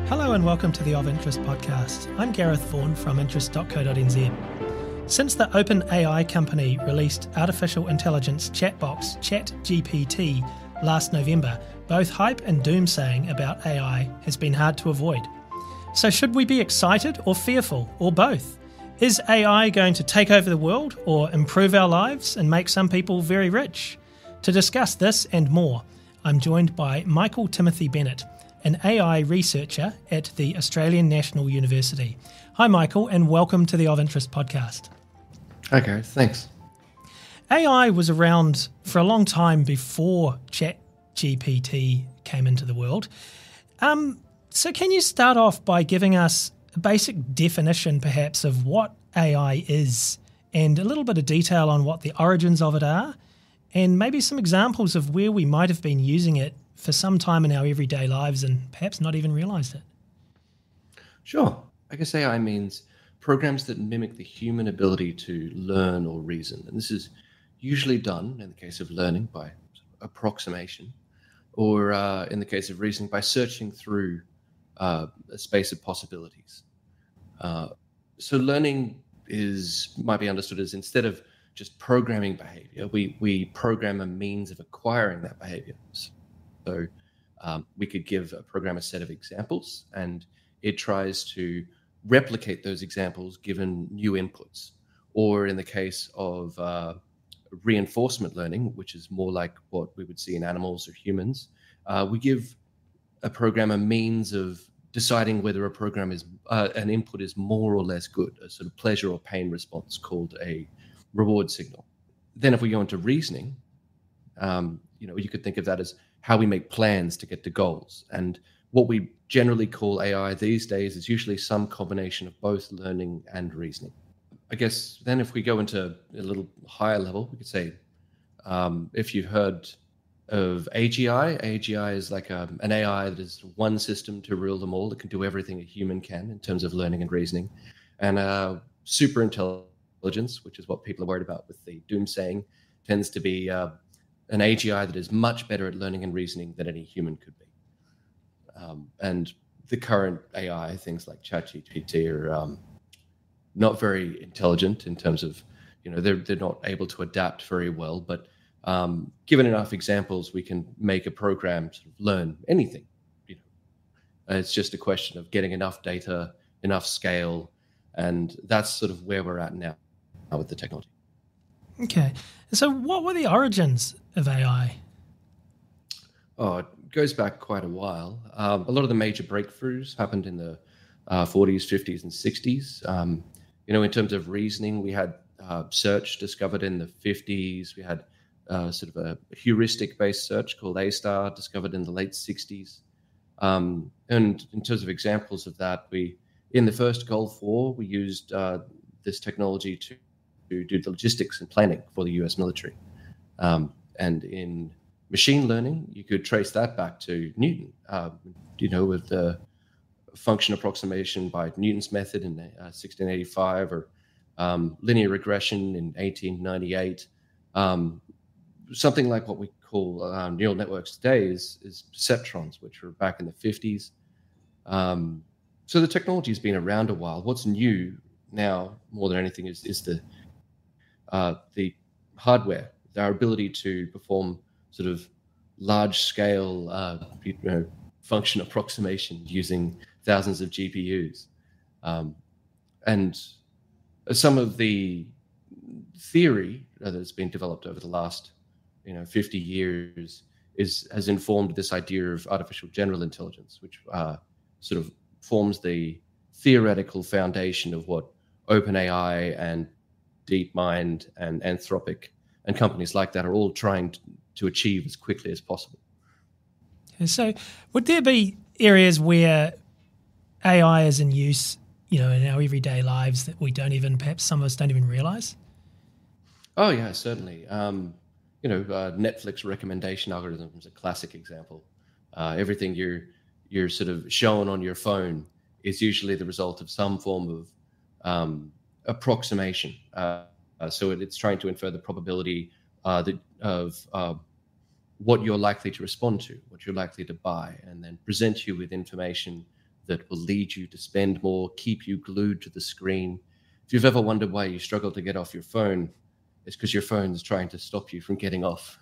Hello and welcome to the Of Interest podcast. I'm Gareth Vaughan from interest.co.nz. Since the OpenAI company released artificial intelligence chatbox ChatGPT last November, both hype and doomsaying about AI has been hard to avoid. So should we be excited or fearful, or both? Is AI going to take over the world or improve our lives and make some people very rich? To discuss this and more, I'm joined by Michael Timothy Bennett, an AI researcher at the Australian National University. Hi, Michael, and welcome to the Of Interest podcast. Okay, thanks. AI was around for a long time before ChatGPT came into the world. So can you start off by giving us a basic definition, perhaps, of what AI is and a little bit of detail on what the origins of it are, and maybe some examples of where we might have been using it for some time in our everyday lives and perhaps not even realised it? Sure. I guess AI means programs that mimic the human ability to learn or reason. And this is usually done, in the case of learning, by approximation, or in the case of reasoning, by searching through a space of possibilities. So learning might be understood as, instead of just programming behavior, we program a means of acquiring that behavior. So we could give a program a set of examples, and it tries to replicate those examples given new inputs. Or in the case of reinforcement learning, which is more like what we would see in animals or humans, we give a program a means of deciding whether a program is an input is more or less good, a sort of pleasure or pain response called a reward signal. Then if we go into reasoning, you could think of that as how we make plans to get to goals. And what we generally call AI these days is usually some combination of both learning and reasoning. I guess then if we go into a little higher level, we could say, if you've heard of AGI is like an AI that is one system to rule them all. It can do everything a human can in terms of learning and reasoning. And super intelligence, which is what people are worried about with the doomsaying, tends to be an AGI that is much better at learning and reasoning than any human could be. And the current AI, things like ChatGPT, are not very intelligent in terms of, they're not able to adapt very well. But given enough examples, we can make a program sort of learn anything. It's just a question of getting enough data, enough scale, and that's sort of where we're at now with the technology. Okay. So what were the origins of AI? Oh, it goes back quite a while. A lot of the major breakthroughs happened in the 40s, 50s, and 60s. In terms of reasoning, we had search discovered in the 50s. We had sort of a heuristic-based search called A** discovered in the late 60s. And in terms of examples of that, in the first Gulf War, we used this technology to do the logistics and planning for the US military. And in machine learning, you could trace that back to Newton, with the function approximation by Newton's method in 1685, or linear regression in 1898. Something like what we call neural networks today is perceptrons, which were back in the 50s. So the technology has been around a while. What's new now, more than anything, is the hardware, our ability to perform sort of large-scale function approximation using thousands of GPUs. And some of the theory that's been developed over the last 50 years has informed this idea of artificial general intelligence, which sort of forms the theoretical foundation of what OpenAI and DeepMind and Anthropic and companies like that are all trying to achieve as quickly as possible. So would there be areas where AI is in use, in our everyday lives that perhaps some of us don't even realize? Oh, yeah, certainly. Netflix recommendation algorithm is a classic example. Everything you're sort of shown on your phone is usually the result of some form of approximation. So it's trying to infer the probability of what you're likely to respond to, what you're likely to buy, and then present you with information that will lead you to spend more, keep you glued to the screen. If you've ever wondered why you struggle to get off your phone, it's because your phone's trying to stop you from getting off.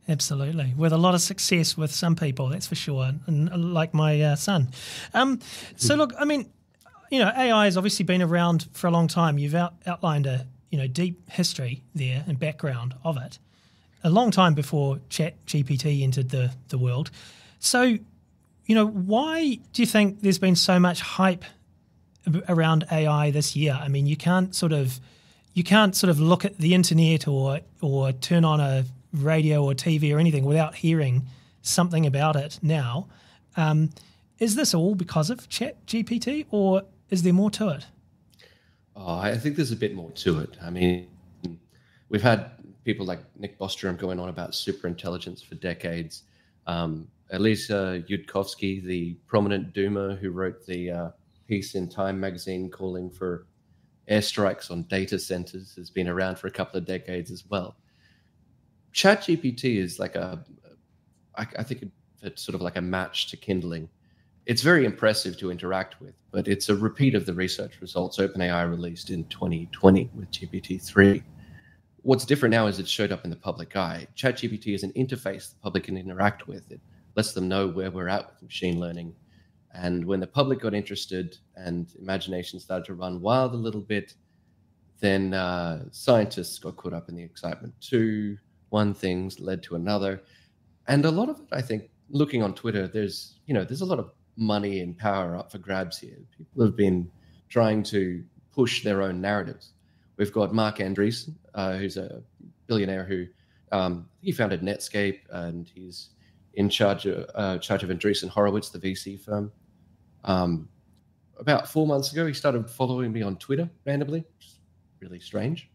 Absolutely. With a lot of success with some people, that's for sure, and like my son. So look, I mean, AI has obviously been around for a long time. You've outlined a deep history there and background of it, a long time before ChatGPT entered the world. So, why do you think there's been so much hype around AI this year? I mean, you can't sort of look at the internet or turn on a radio or TV or anything without hearing something about it now. Is this all because of ChatGPT, or is there more to it? Oh, I think there's a bit more to it. I mean, we've had people like Nick Bostrom going on about superintelligence for decades. Elisa Yudkowsky, the prominent doomer who wrote the piece in Time magazine calling for airstrikes on data centers, has been around for a couple of decades as well. ChatGPT is like I think it's sort of like a match to Kindling. It's very impressive to interact with, but it's a repeat of the research results OpenAI released in 2020 with GPT-3. What's different now is it showed up in the public eye. ChatGPT is an interface the public can interact with. It lets them know where we're at with machine learning. And when the public got interested and imagination started to run wild a little bit, then scientists got caught up in the excitement too. One thing led to another. And a lot of it, I think, looking on Twitter, there's a lot of money and power up for grabs here. People have been trying to push their own narratives. We've got Mark Andreessen, who's a billionaire who he founded Netscape, and he's in charge of Andreessen Horowitz, the VC firm. About 4 months ago, he started following me on Twitter randomly, which is really strange.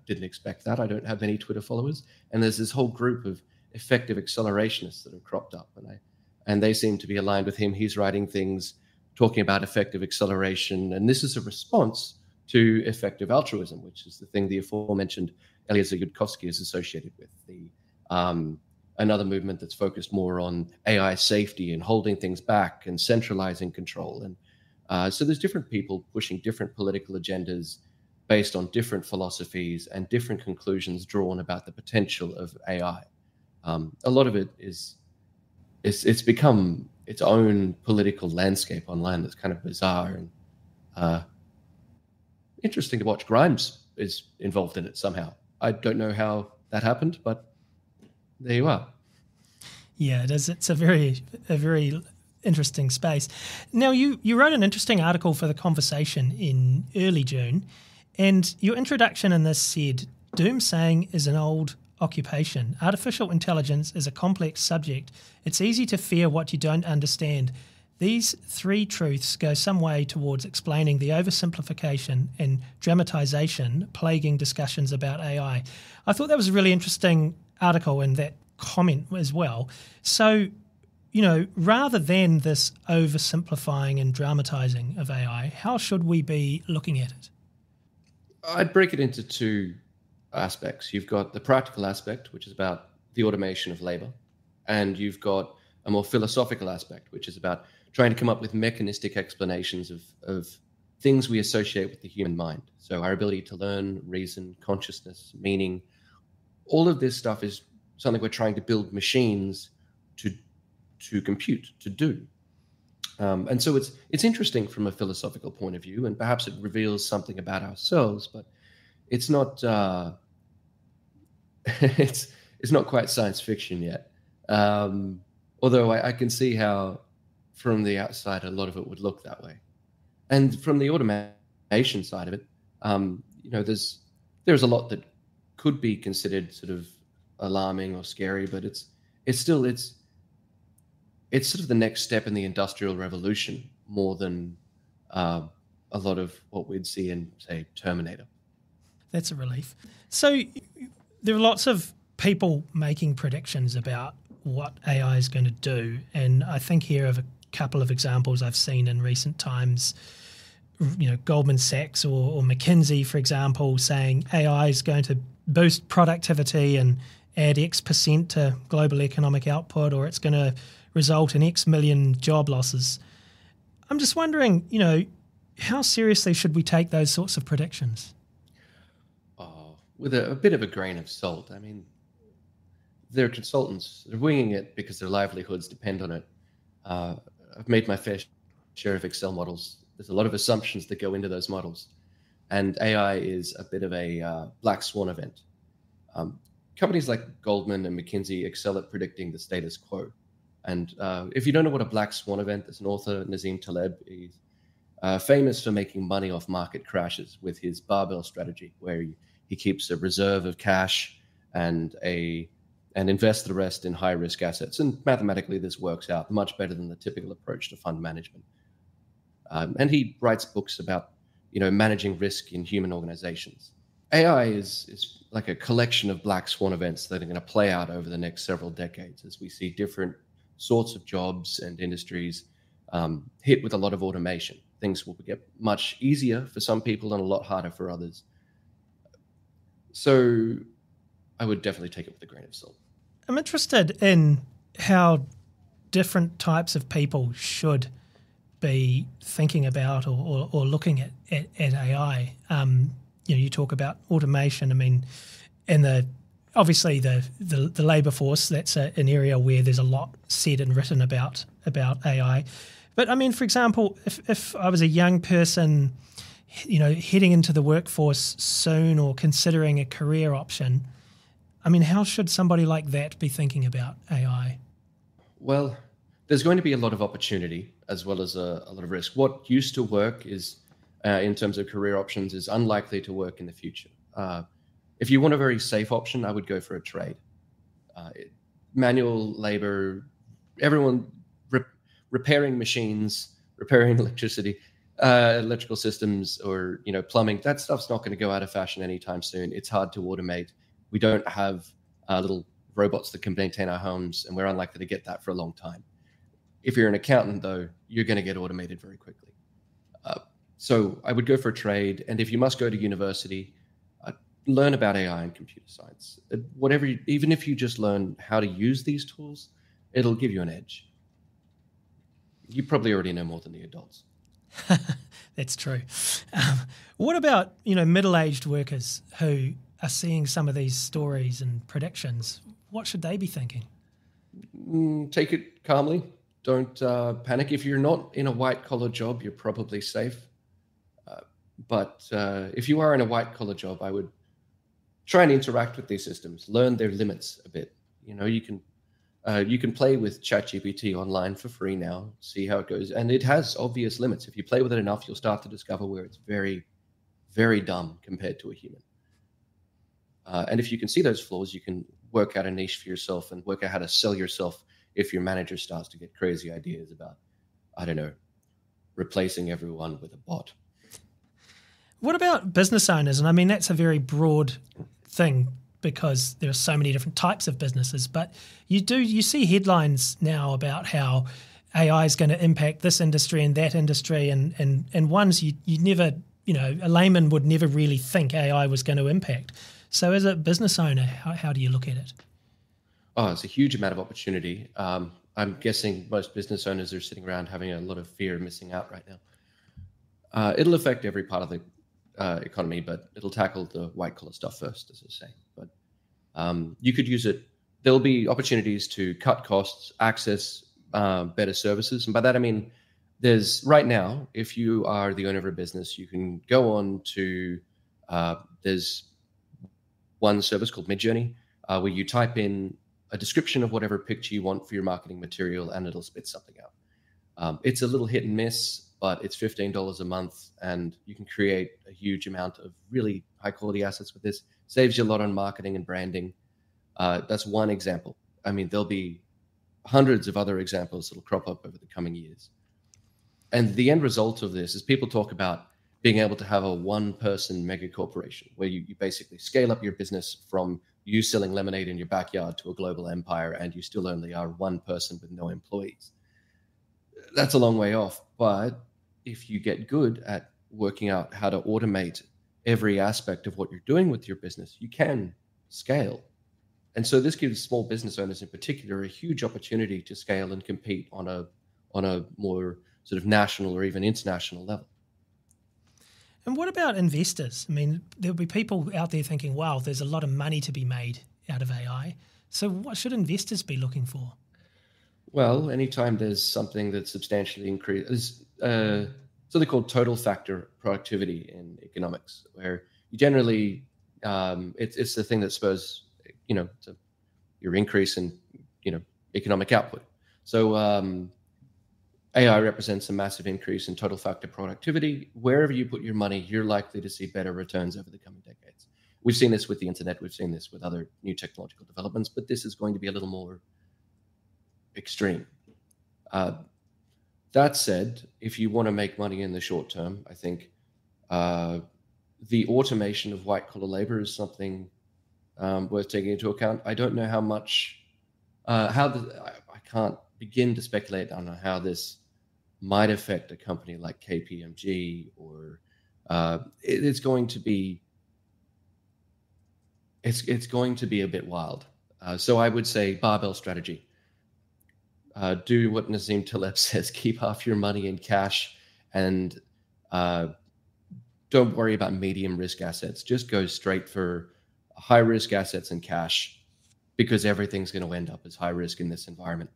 Didn't expect that. I don't have many Twitter followers. And there's this whole group of effective accelerationists that have cropped up, and they seem to be aligned with him. He's writing things talking about effective acceleration, and this is a response to effective altruism, which is the thing the aforementioned Eliezer Yudkowsky is associated with. Another movement that's focused more on AI safety and holding things back and centralizing control. And so there's different people pushing different political agendas based on different philosophies and different conclusions drawn about the potential of AI. A lot of it it's become its own political landscape online that's kind of bizarre and interesting to watch. Grimes is involved in it somehow. I don't know how that happened, but there you are. Yeah, it is. It's a very interesting space. Now, you wrote an interesting article for The Conversation in early June, and your introduction in this said, "Doomsaying is an old occupation. Artificial intelligence is a complex subject. It's easy to fear what you don't understand. These three truths go some way towards explaining the oversimplification and dramatization plaguing discussions about AI." I thought that was a really interesting article and that comment as well. So, rather than this oversimplifying and dramatizing of AI, how should we be looking at it? I'd break it into two aspects. You've got the practical aspect, which is about the automation of labor, and you've got a more philosophical aspect, which is about trying to come up with mechanistic explanations of things we associate with the human mind. So our ability to learn, reason, consciousness, meaning, all of this stuff is something we're trying to build machines to compute, to do. And so it's interesting from a philosophical point of view, and perhaps it reveals something about ourselves, but it's not it's not quite science fiction yet. Although I can see how from the outside a lot of it would look that way. And from the automation side of it, there's a lot that could be considered sort of alarming or scary, but it's sort of the next step in the Industrial Revolution more than a lot of what we'd see in, say, Terminator. That's a relief. So there are lots of people making predictions about what AI is going to do, and I think here of a couple of examples I've seen in recent times. Goldman Sachs or McKinsey, for example, saying AI is going to boost productivity and add X% to global economic output, or it's going to result in X million job losses. I'm just wondering, how seriously should we take those sorts of predictions? Oh, with a bit of a grain of salt. I mean, they're consultants. They're winging it because their livelihoods depend on it. Uh, I've made my fair share of Excel models. There's a lot of assumptions that go into those models. And AI is a bit of a black swan event. Um, Companies like Goldman and McKinsey excel at predicting the status quo. And if you don't know what a black swan event, there's an author, Nazim Taleb. He's famous for making money off market crashes with his barbell strategy, where he keeps a reserve of cash and invests the rest in high risk assets. And mathematically, this works out much better than the typical approach to fund management. And he writes books about managing risk in human organizations. AI is like a collection of black swan events that are going to play out over the next several decades as we see different sorts of jobs and industries hit with a lot of automation. Things will get much easier for some people and a lot harder for others. So I would definitely take it with a grain of salt. I'm interested in how different types of people should be thinking about or looking at AI. You talk about automation. I mean, and obviously the labour force, that's an area where there's a lot said and written about AI. But I mean, for example, if I was a young person, heading into the workforce soon or considering a career option, I mean, how should somebody like that be thinking about AI? Well, there's going to be a lot of opportunity as well as a lot of risk. What used to work is, in terms of career options, is unlikely to work in the future. If you want a very safe option, I would go for a trade. Manual labor, everyone repairing machines, repairing electricity, electrical systems, or plumbing. That stuff's not going to go out of fashion anytime soon. It's hard to automate. We don't have little robots that can maintain our homes, and we're unlikely to get that for a long time. If you're an accountant, though, you're going to get automated very quickly. So I would go for a trade. And if you must go to university, learn about AI and computer science. Even if you just learn how to use these tools, it'll give you an edge. You probably already know more than the adults. That's true. What about, middle-aged workers who are seeing some of these stories and predictions? What should they be thinking? Take it calmly. Don't panic. If you're not in a white-collar job, you're probably safe. But if you are in a white-collar job, I would try and interact with these systems, learn their limits a bit. You can play with ChatGPT online for free now, see how it goes. And it has obvious limits. If you play with it enough, you'll start to discover where it's very, very dumb compared to a human. And if you can see those flaws, you can work out a niche for yourself and work out how to sell yourself if your manager starts to get crazy ideas about, I don't know, replacing everyone with a bot. What about business owners? And I mean, that's a very broad thing because there are so many different types of businesses. But you see headlines now about how AI is going to impact this industry and that industry, and ones you never, a layman would never really think AI was going to impact. So as a business owner, how do you look at it? Oh, it's a huge amount of opportunity. I'm guessing most business owners are sitting around having a lot of fear of missing out right now. It'll affect every part of the economy, but it'll tackle the white collar stuff first, as I say. But you could use it. There'll be opportunities to cut costs, access better services. And by that, I mean, right now, if you are the owner of a business, you can go on to, there's one service called Midjourney, where you type in a description of whatever picture you want for your marketing material, and it'll spit something out. It's a little hit and miss, but it's $15 a month, and you can create a huge amount of really high quality assets with this. Saves you a lot on marketing and branding. That's one example. I mean, there'll be hundreds of other examples that'll crop up over the coming years. And the end result of this is people talk about being able to have a one-person mega corporation where you basically scale up your business from you selling lemonade in your backyard to a global empire, and you still only are one person with no employees. That's a long way off, but if you get good at working out how to automate every aspect of what you're doing with your business, you can scale. And so this gives small business owners in particular a huge opportunity to scale and compete on a more sort of national or even international level. And what about investors? I mean, there'll be people out there thinking, wow, there's a lot of money to be made out of AI. So what should investors be looking for? Well, anytime there's something that substantially increases, something called total factor productivity in economics, where you generally, it's the thing that spurs, your increase in, economic output. So AI represents a massive increase in total factor productivity. Wherever you put your money, you're likely to see better returns over the coming decades. We've seen this with the internet. We've seen this with other new technological developments, but this is going to be a little more extreme. That said, if you want to make money in the short term, I think the automation of white collar labor is something worth taking into account. I don't know how much, I can't begin to speculate on how this might affect a company like KPMG, or it's going to be a bit wild. So I would say barbell strategy. Do what Nassim Taleb says: keep half your money in cash, and don't worry about medium risk assets. Just go straight for high risk assets and cash, because everything's going to end up as high risk in this environment.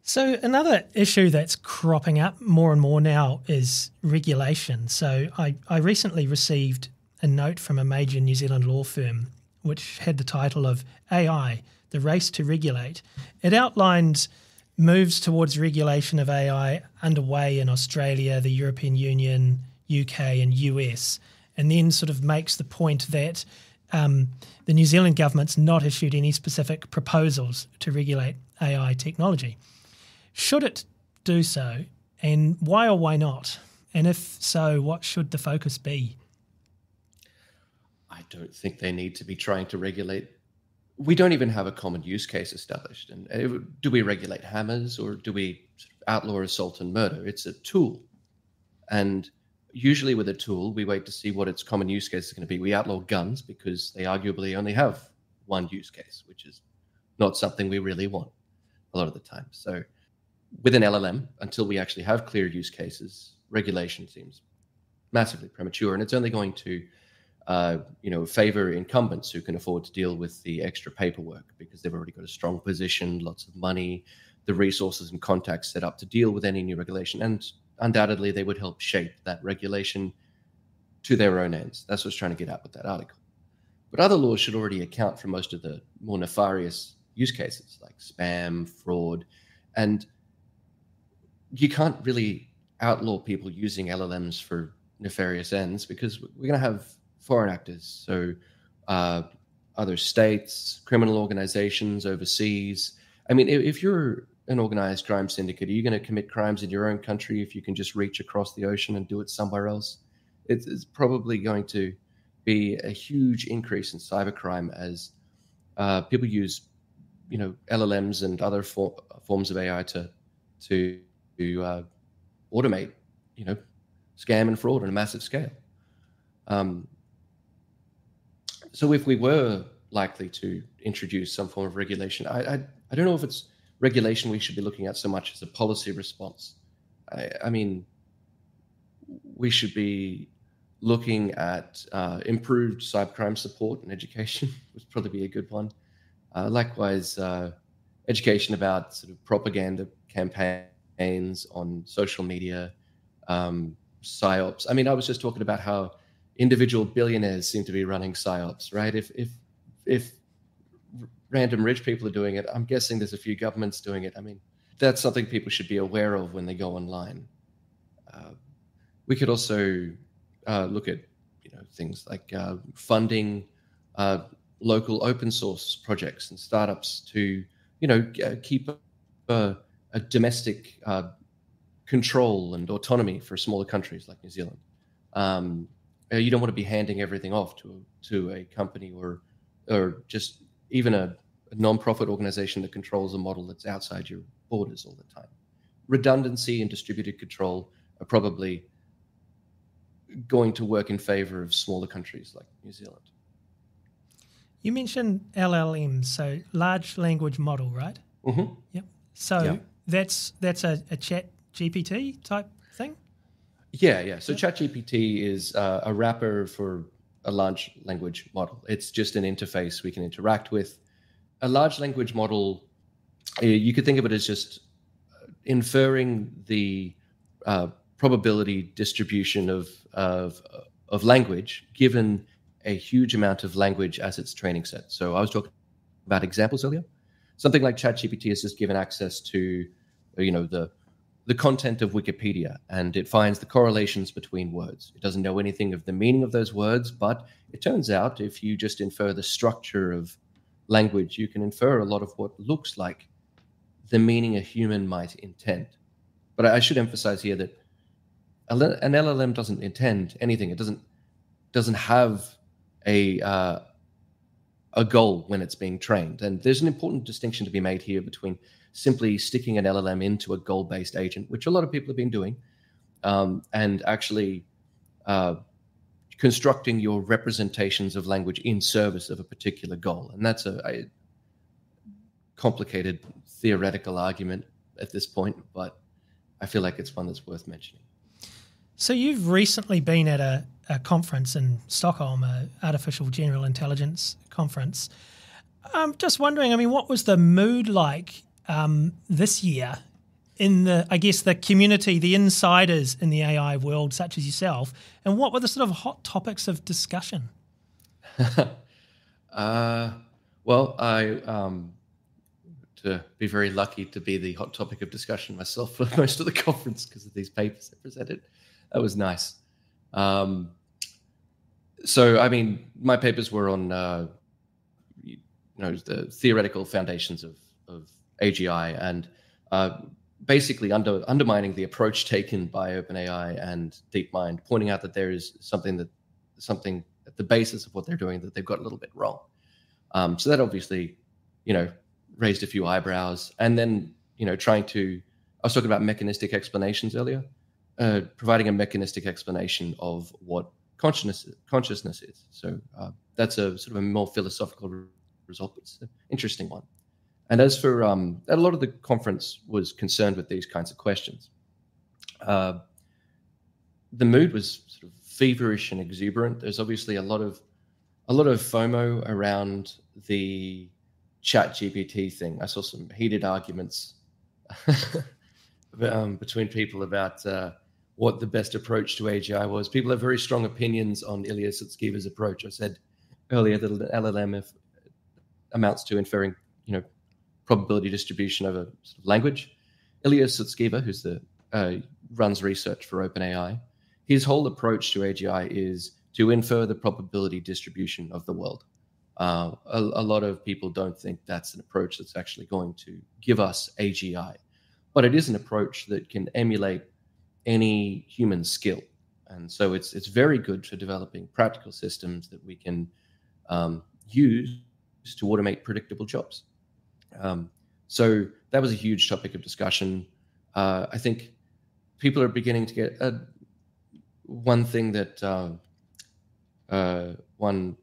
So another issue that's cropping up more and more now is regulation. So I recently received a note from a major New Zealand law firm which had the title of AI, the Race to Regulate. It outlines moves towards regulation of AI underway in Australia, the European Union, UK and US, and then sort of makes the point that the New Zealand government's not issued any specific proposals to regulate AI technology. Should it do so, and why or why not? And if so, what should the focus be? I don't think they need to be trying to regulate. We don't even have a common use case established. And do we regulate hammers, or do we outlaw assault and murder? It's a tool. And usually with a tool, we wait to see what its common use case is going to be. We outlaw guns because they arguably only have one use case, which is not something we really want a lot of the time. So with an LLM, until we actually have clear use cases, regulation seems massively premature, and it's only going to favor incumbents who can afford to deal with the extra paperwork because they've already got a strong position, lots of money, the resources and contacts set up to deal with any new regulation. And undoubtedly, they would help shape that regulation to their own ends. That's what's trying to get at with that article. But other laws should already account for most of the more nefarious use cases like spam, fraud, and you can't really outlaw people using LLMs for nefarious ends because we're going to have foreign actors. So other states, criminal organizations overseas. I mean, if you're an organized crime syndicate, are you going to commit crimes in your own country if you can just reach across the ocean and do it somewhere else? It's probably going to be a huge increase in cybercrime as people use, LLMs and other forms of AI to automate, scam and fraud on a massive scale. So if we were likely to introduce some form of regulation, I don't know if it's regulation we should be looking at so much as a policy response. I mean, we should be looking at improved cybercrime support and education would probably be a good one. Likewise, education about sort of propaganda campaigns on social media, psyops. I mean, I was just talking about how individual billionaires seem to be running psyops, right? If random rich people are doing it, I'm guessing there's a few governments doing it. I mean, that's something people should be aware of when they go online. We could also look at things like funding local open source projects and startups to keep a domestic control and autonomy for smaller countries like New Zealand. You don't want to be handing everything off to a company or just even a non-profit organization that controls a model that's outside your borders all the time. Redundancy and distributed control are probably going to work in favor of smaller countries like New Zealand. You mentioned LLMs, so large language model, right? Mm-hmm. Yep. So that's a chat GPT type thing? Yeah. So ChatGPT is a wrapper for a large language model. It's just an interface we can interact with. A large language model, you could think of it as just inferring the probability distribution of language given a huge amount of language as its training set. So I was talking about examples earlier. Something like ChatGPT is just given access to, the content of Wikipedia, and it finds the correlations between words. It doesn't know anything of the meaning of those words, but it turns out if you just infer the structure of language, you can infer a lot of what looks like the meaning a human might intend. But I should emphasize here that an LLM doesn't intend anything. It doesn't have a goal when it's being trained. And there's an important distinction to be made here between simply sticking an LLM into a goal-based agent, which a lot of people have been doing, and actually constructing your representations of language in service of a particular goal. And that's a complicated theoretical argument at this point, but I feel like it's one that's worth mentioning. So you've recently been at a conference in Stockholm, an artificial general intelligence conference. I'm just wondering, what was the mood like this year in the community, the insiders in the AI world, such as yourself, and what were the sort of hot topics of discussion? Well, I to be very lucky to be the hot topic of discussion myself for most of the conference because of these papers I presented. That was nice. So, my papers were on, the theoretical foundations of AGI and basically undermining the approach taken by OpenAI and DeepMind, pointing out that there is something at the basis of what they're doing that they've got a little bit wrong. So that obviously, raised a few eyebrows. And then, I was talking about mechanistic explanations earlier, providing a mechanistic explanation of what consciousness is. So that's a sort of a more philosophical result. It's an interesting one. And as for a lot of the conference was concerned with these kinds of questions. The mood was sort of feverish and exuberant. There's obviously a lot of FOMO around the ChatGPT thing. I saw some heated arguments between people about what the best approach to AGI was. People have very strong opinions on Ilya Sutskever's approach. I said earlier that an LLM amounts to inferring, probability distribution over sort of language. Ilya Sutskever, who's runs research for OpenAI, his whole approach to AGI is to infer the probability distribution of the world. A lot of people don't think that's an approach that's actually going to give us AGI, but it is an approach that can emulate any human skill. And so it's very good for developing practical systems that we can use to automate predictable jobs. So that was a huge topic of discussion. I think people are beginning to get one thing that one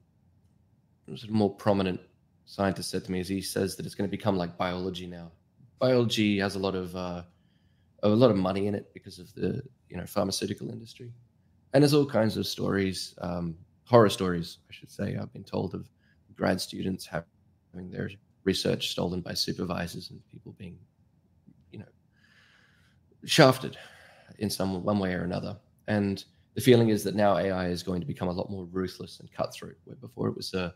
sort of more prominent scientist said to me is he says that it's going to become like biology now. Biology has a lot of money in it because of the pharmaceutical industry, and there's all kinds of stories, horror stories, I should say. I've been told of grad students having their research stolen by supervisors and people being, shafted in one way or another. And the feeling is that now AI is going to become a lot more ruthless and cutthroat, where before it was a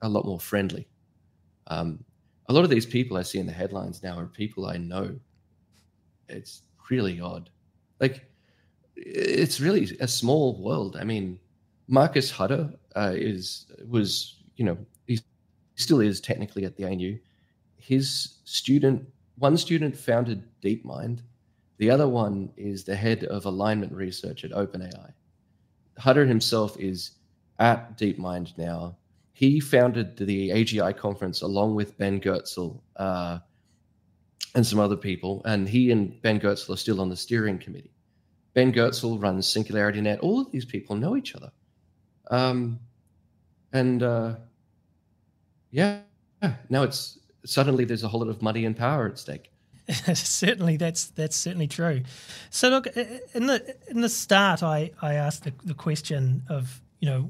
lot more friendly. A lot of these people I see in the headlines now are people I know. It's really odd. Like, it's really a small world. Marcus Hutter he still is technically at the ANU. One student founded DeepMind. The other one is the head of alignment research at OpenAI. Hutter himself is at DeepMind now. He founded the AGI conference along with Ben Goertzel and some other people, and he and Ben Goertzel are still on the steering committee. Ben Goertzel runs SingularityNet. All of these people know each other. Now it's suddenly there's a whole lot of money and power at stake. Certainly, that's certainly true. So look, in the start, I asked the question of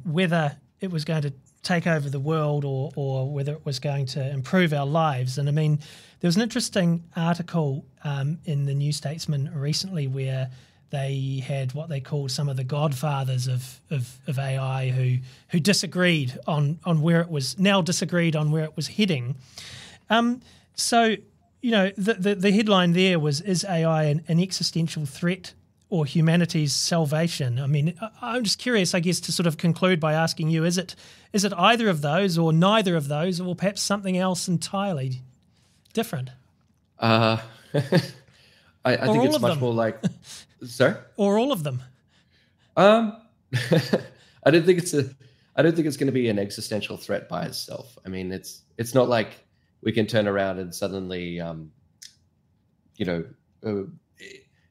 whether it was going to take over the world or whether it was going to improve our lives. And I mean, there was an interesting article in the New Statesman recently where they had what they called some of the godfathers of AI who disagreed on where it was heading. So, the headline there was, is AI an existential threat or humanity's salvation? I mean, I'm just curious, I guess, to sort of conclude by asking you, is it either of those or neither of those or perhaps something else entirely different? I think it's much more like... Sorry? Or all of them? I don't think it's going to be an existential threat by itself. I mean, it's not like we can turn around and suddenly,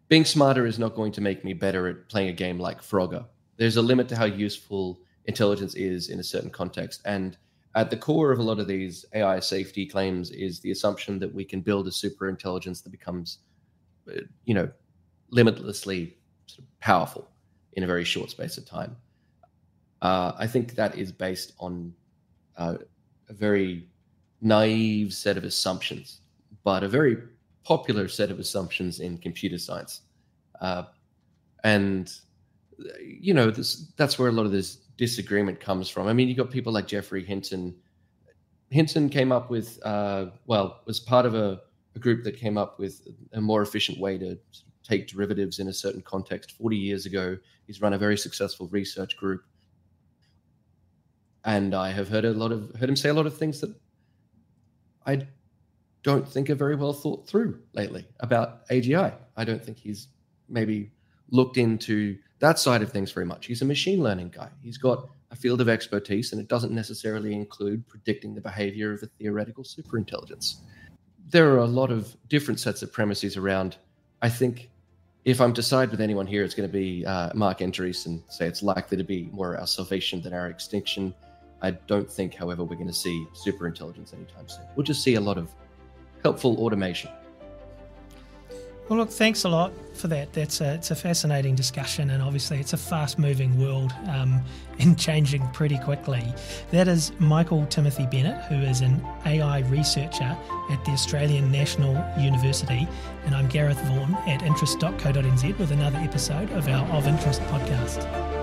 being smarter is not going to make me better at playing a game like Frogger. There's a limit to how useful intelligence is in a certain context. And at the core of a lot of these AI safety claims is the assumption that we can build a super intelligence that becomes, limitlessly sort of powerful in a very short space of time. I think that is based on a very naive set of assumptions, but a very popular set of assumptions in computer science. And that's where a lot of this disagreement comes from. I mean, you got people like Geoffrey Hinton. Hinton came up with, was part of a group that came up with a more efficient way to take derivatives in a certain context 40 years ago. He's run a very successful research group. And I have heard him say a lot of things that I don't think are very well thought through lately about AGI. I don't think he's maybe looked into that side of things very much. He's a machine learning guy. He's got a field of expertise, and it doesn't necessarily include predicting the behavior of a theoretical superintelligence. There are a lot of different sets of premises around. I think if I'm to side with anyone here, it's going to be Mark Endres and say it's likely to be more our salvation than our extinction. I don't think, however, we're going to see superintelligence anytime soon. We'll just see a lot of helpful automation. Well, look, thanks a lot for that. It's a fascinating discussion, and obviously it's a fast-moving world and changing pretty quickly. That is Michael Timothy Bennett, who is an AI researcher at the Australian National University, and I'm Gareth Vaughan at interest.co.nz with another episode of our Of Interest podcast.